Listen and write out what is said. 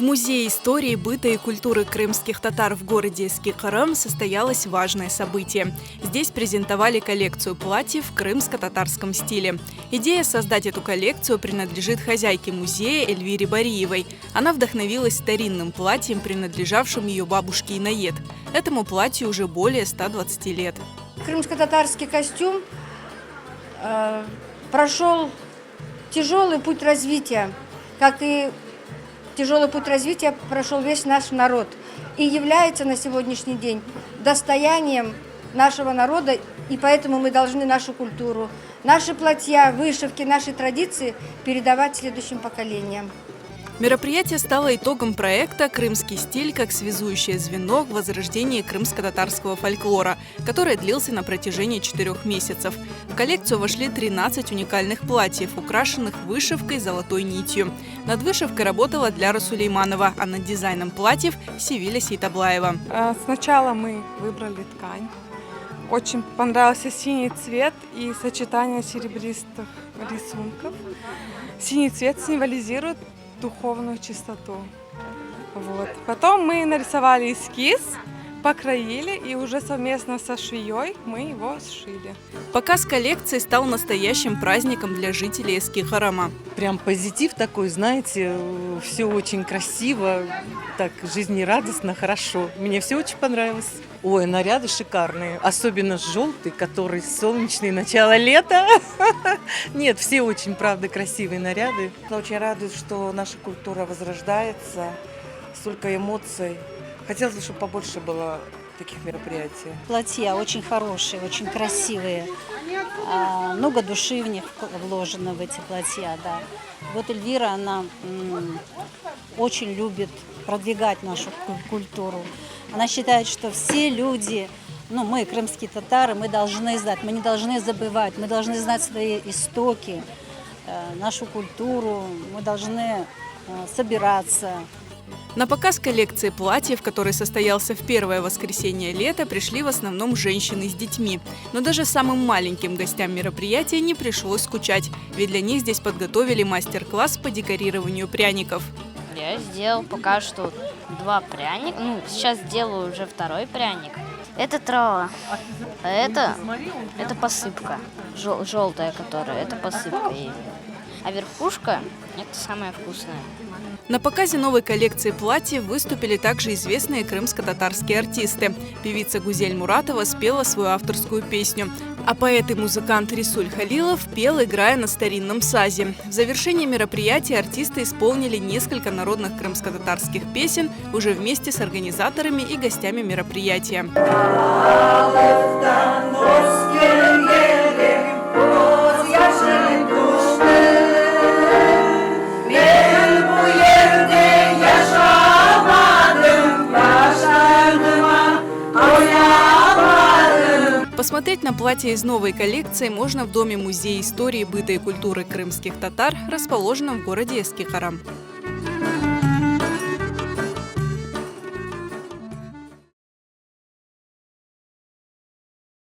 Музее истории, быта и культуры крымских татар в городе Эски-Харам состоялось важное событие. Здесь презентовали коллекцию платьев в крымско-татарском стиле. Идея создать эту коллекцию принадлежит хозяйке музея Эльвире Бариевой. Она вдохновилась старинным платьем, принадлежавшим ее бабушке Инаед. Этому платью уже более 120 лет. Крымско-татарский костюм прошел тяжелый путь развития, как и тяжелый путь развития прошел весь наш народ и является на сегодняшний день достоянием нашего народа, и поэтому мы должны нашу культуру, наши платья, вышивки, наши традиции передавать следующим поколениям. Мероприятие стало итогом проекта «Крымский стиль как связующее звено в возрождении крымско-татарского фольклора», который длился на протяжении 4 месяцев. В коллекцию вошли 13 уникальных платьев, украшенных вышивкой золотой нитью. Над вышивкой работала Дляра Сулейманова, а над дизайном платьев – Севиля Сейтаблаева. Сначала мы выбрали ткань. Очень понравился синий цвет и сочетание серебристых рисунков. Синий цвет символизирует духовную чистоту. Вот. Потом мы нарисовали эскиз, покроили и уже совместно со швеей мы его сшили. Показ коллекции стал настоящим праздником для жителей Эски-Харама. Прям позитив такой, знаете, все очень красиво, так жизнерадостно, хорошо. Мне все очень понравилось. Ой, наряды шикарные, особенно желтый, который солнечный, начало лета. Нет, все очень, правда, красивые наряды. Очень радует, что наша культура возрождается, столько эмоций. Хотелось бы, чтобы побольше было таких мероприятий. Платья очень хорошие, очень красивые. Много души в них вложено, в эти платья, да. Вот Эльвира, она очень любит продвигать нашу культуру. Она считает, что все люди, мы, крымские татары, мы должны знать, мы не должны забывать, мы должны знать свои истоки, нашу культуру, мы должны собираться. На показ коллекции платьев, который состоялся в первое воскресенье лета, пришли в основном женщины с детьми. Но даже самым маленьким гостям мероприятия не пришлось скучать, ведь для них здесь подготовили мастер-класс по декорированию пряников. Я сделал пока что 2 пряника, сейчас делаю уже 2-й пряник. Это трава, а это посыпка, желтая, которая, это посыпка. А верхушка – это самое вкусное. На показе новой коллекции платьев выступили также известные крымско-татарские артисты. Певица Гузель Муратова спела свою авторскую песню, а поэт и музыкант Рисуль Халилов пел, играя на старинном сазе. В завершении мероприятия артисты исполнили несколько народных крымско-татарских песен уже вместе с организаторами и гостями мероприятия. Посмотреть на платья из новой коллекции можно в Доме музея истории, быта и культуры крымских татар, расположенном в городе Эски-Харам.